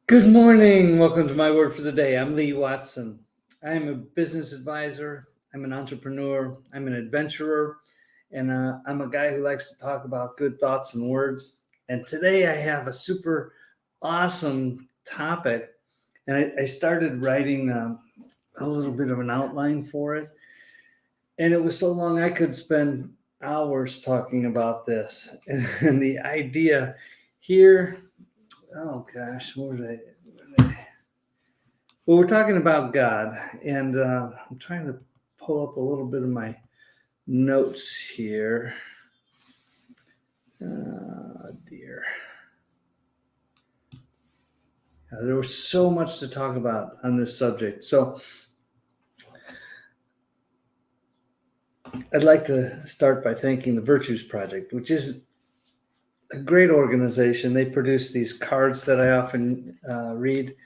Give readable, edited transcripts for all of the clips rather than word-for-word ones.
Good morning. Welcome to my word for the day. I'm Lee Watson. I am a business advisor. I'm an entrepreneur. I'm an adventurer. And I'm a guy who likes to talk about good thoughts and words. And today I have a super awesome topic. And I started writing a little bit of an outline for it. And it was so long I could spend hours talking about this. And the idea here, oh gosh, what were they? Well, we're talking about God, and I'm trying to pull up a little bit of my notes here. Dear. There was so much to talk about on this subject. So I'd like to start by thanking the Virtues Project, which is a great organization. They produce these cards that I often read.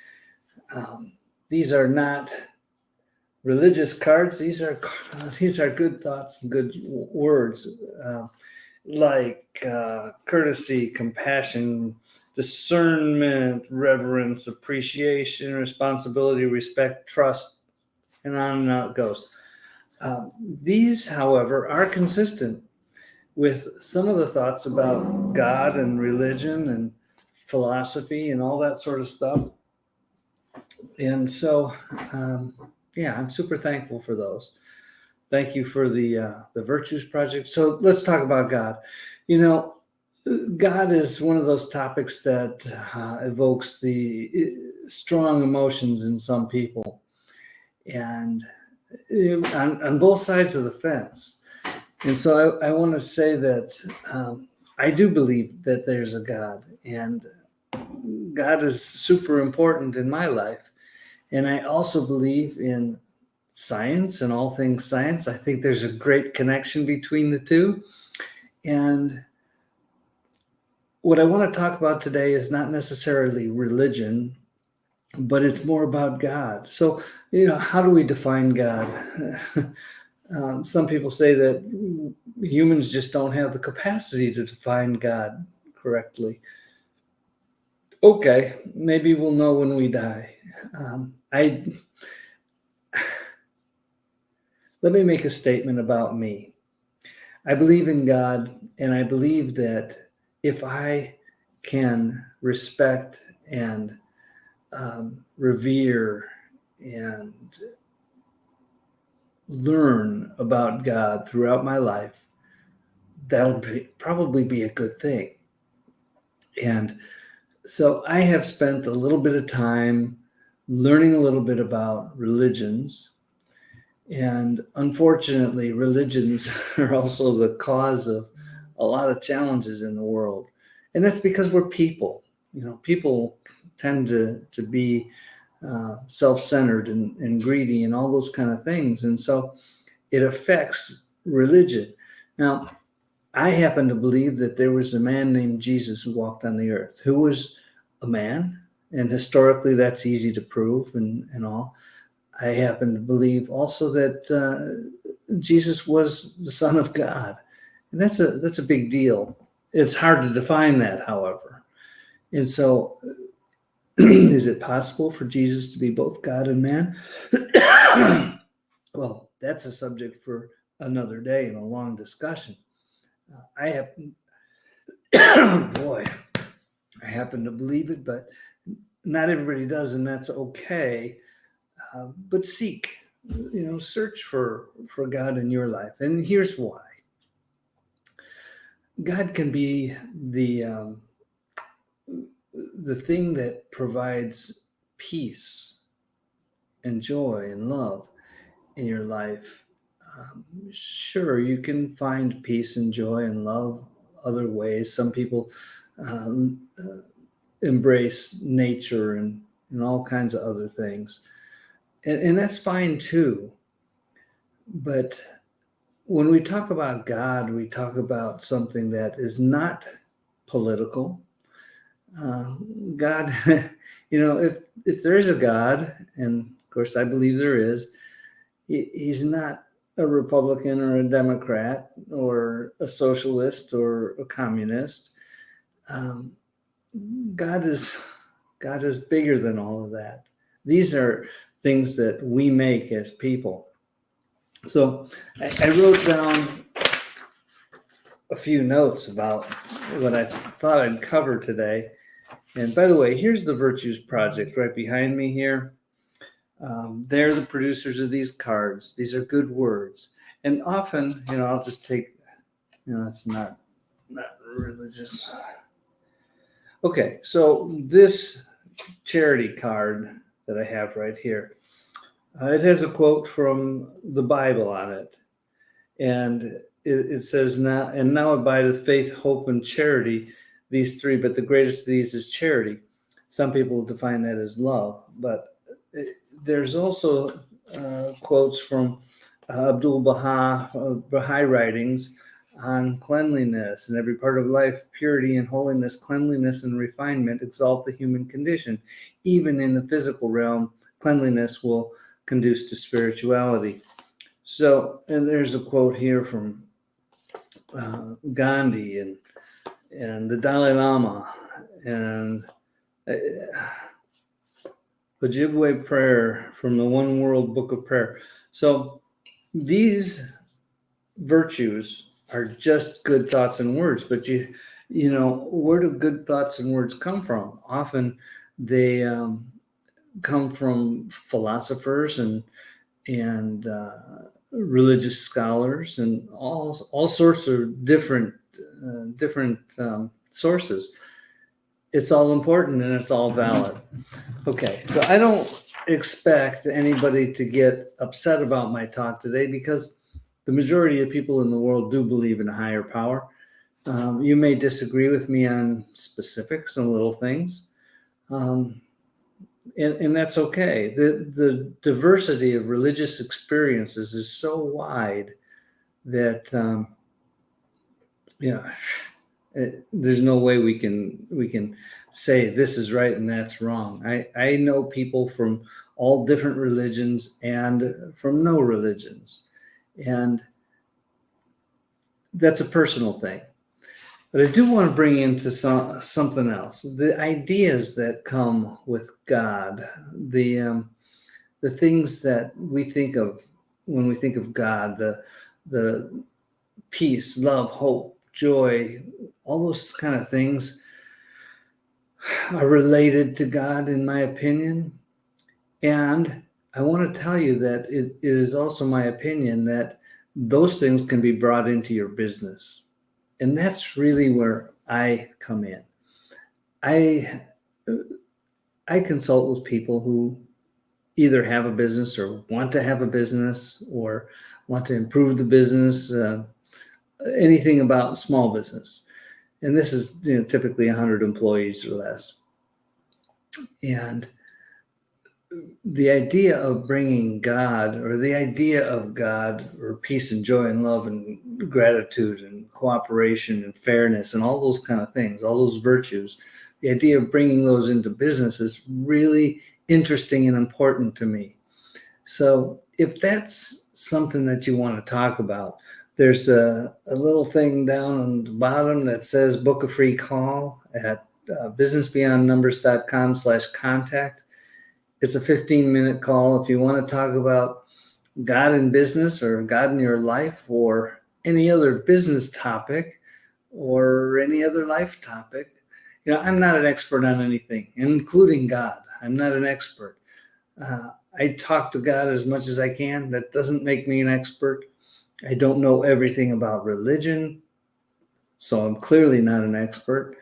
These are not religious cards. These are good thoughts and good words, like courtesy, compassion, discernment, reverence, appreciation, responsibility, respect, trust, and on it goes. These, however, are consistent with some of the thoughts about God and religion and philosophy and all that sort of stuff. And so, I'm super thankful for those. Thank you for the Virtues Project. So let's talk about God. God is one of those topics that evokes the strong emotions in some people, and on both sides of the fence. And so I want to say that I do believe that there's a God, and God is super important in my life. And I also believe in science and all things science. I think there's a great connection between the two. And what I want to talk about today is not necessarily religion, but it's more about God. So, how do we define God? Some people say that humans just don't have the capacity to define God correctly. Okay, maybe we'll know when we die. Let me make a statement about me. I believe in God, and I believe that if I can respect and revere and learn about God throughout my life, that'll probably be a good thing. And so I have spent a little bit of time learning a little bit about religions. And unfortunately, religions are also the cause of a lot of challenges in the world. And that's because we're people. People tend to be self-centered and greedy and all those kind of things. And so it affects religion. Now, I happen to believe that there was a man named Jesus who walked on the earth, who was a man. And historically, that's easy to prove and all. I happen to believe also that Jesus was the Son of God. And that's a big deal. It's hard to define that, however. And so is it possible for Jesus to be both God and man? Well, that's a subject for another day and a long discussion. I happen to believe it, but not everybody does, and that's okay. But seek, search for God in your life. And here's why. God can be the thing that provides peace and joy and love in your life. Sure, you can find peace and joy and love other ways. Some people embrace nature and all kinds of other things. And that's fine too. But when we talk about God, we talk about something that is not political. God, if there is a God, and of course I believe there is, he's not a Republican or a Democrat or a socialist or a communist. Um, God is bigger than all of that. These are things that we make as people. So I wrote down a few notes about what I thought I'd cover today. And by the way, here's the Virtues Project right behind me here. They're the producers of these cards. These are good words. And often, I'll just take, it's not religious. Okay, so this charity card that I have right here, it has a quote from the Bible on it. And it says, now abideth faith, hope, and charity, these three, but the greatest of these is charity. Some people define that as love, but there's also quotes from Abdul Baha'i writings on cleanliness. In every part of life, purity and holiness, cleanliness and refinement exalt the human condition. Even in the physical realm, cleanliness will conduce to spirituality. So, and there's a quote here from Gandhi and the Dalai Lama and Ojibwe prayer from the One World Book of Prayer. So these virtues are just good thoughts and words, but where do good thoughts and words come from? Often they come from philosophers and religious scholars and all sorts of different sources. It's all important and it's all valid. Okay, so I don't expect anybody to get upset about my talk today because the majority of people in the world do believe in a higher power. You may disagree with me on specifics and little things. And that's okay. The diversity of religious experiences is so wide that there's no way we can say this is right and that's wrong. I know people from all different religions and from no religions, and that's a personal thing. But I do want to bring into something else. The ideas that come with God, the things that we think of when we think of God, the peace, love, hope, joy, all those kind of things are related to God, in my opinion. And I want to tell you that it is also my opinion that those things can be brought into your business. And that's really where I come in. I consult with people who either have a business or want to have a business or want to improve the business, anything about small business. And this is typically 100 employees or less. And the idea of bringing God, or the idea of God, or peace and joy and love and gratitude and cooperation and fairness and all those kind of things, all those virtues, the idea of bringing those into business is really interesting and important to me. So if that's something that you want to talk about, there's a little thing down on the bottom that says book a free call at businessbeyondnumbers.com/contact. It's a 15-minute call if you want to talk about God in business or God in your life or any other business topic or any other life topic. I'm not an expert on anything, including God. I'm not an expert. I talk to God as much as I can. That doesn't make me an expert. I don't know everything about religion, so I'm clearly not an expert.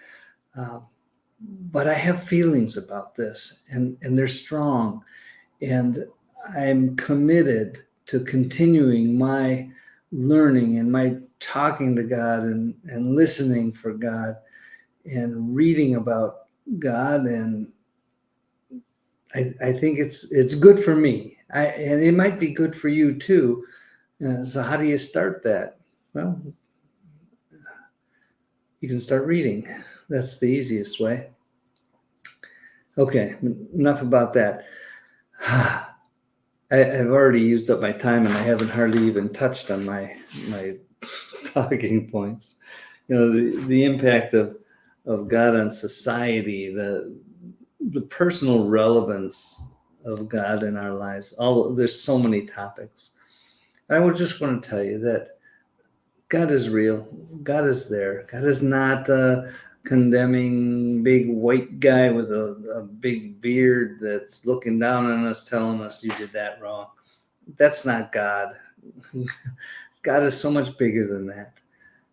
But I have feelings about this, and they're strong. And I'm committed to continuing my learning and my talking to God and listening for God and reading about God. And I think it's good for me. And it might be good for you too. So how do you start that? Well, you can start reading. That's the easiest way. Okay, enough about that. I've already used up my time, and I haven't hardly even touched on my talking points. The impact of God on society, the personal relevance of God in our lives. There's so many topics. I would just want to tell you that God is real. God is there. God is not a condemning big white guy with a big beard that's looking down on us, telling us you did that wrong. That's not God. God is so much bigger than that.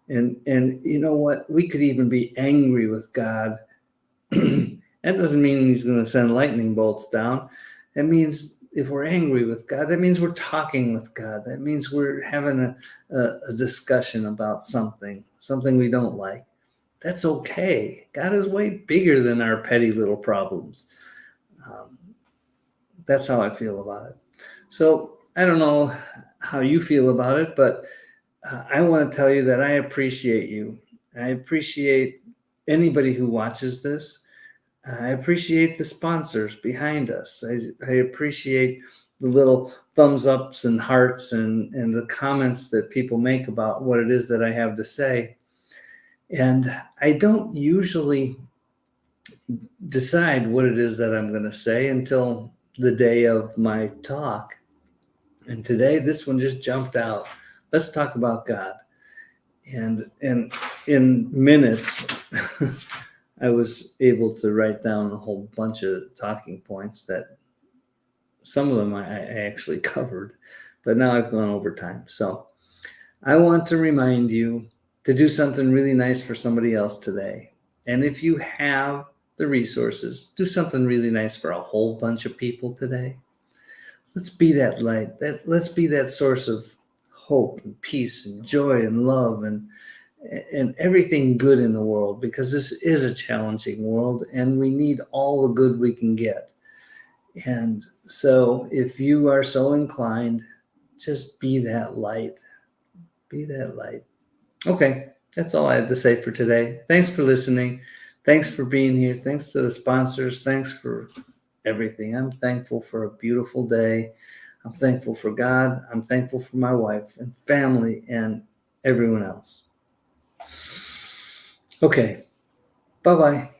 And you know what? We could even be angry with God. That doesn't mean he's going to send lightning bolts down. That means if we're angry with God, that means we're talking with God. That means we're having a discussion about something we don't like. That's okay. God is way bigger than our petty little problems. Um, that's how I feel about it. So I don't know how you feel about it, but I want to tell you that I appreciate you. I appreciate anybody who watches this. I appreciate the sponsors behind us. I appreciate the little thumbs ups and hearts and the comments that people make about what it is that I have to say. And I don't usually decide what it is that I'm going to say until the day of my talk. And today, this one just jumped out. Let's talk about God. And in minutes, I was able to write down a whole bunch of talking points that some of them I actually covered, but now I've gone over time. So I want to remind you to do something really nice for somebody else today. And if you have the resources, do something really nice for a whole bunch of people today. Let's be that light. Let's be that source of hope and peace and joy and love and everything good in the world, because this is a challenging world and we need all the good we can get. And so if you are so inclined, just be that light. Be that light. Okay, that's all I had to say for today. Thanks for listening. Thanks for being here. Thanks to the sponsors. Thanks for everything. I'm thankful for a beautiful day. I'm thankful for God. I'm thankful for my wife and family and everyone else. Okay, bye-bye.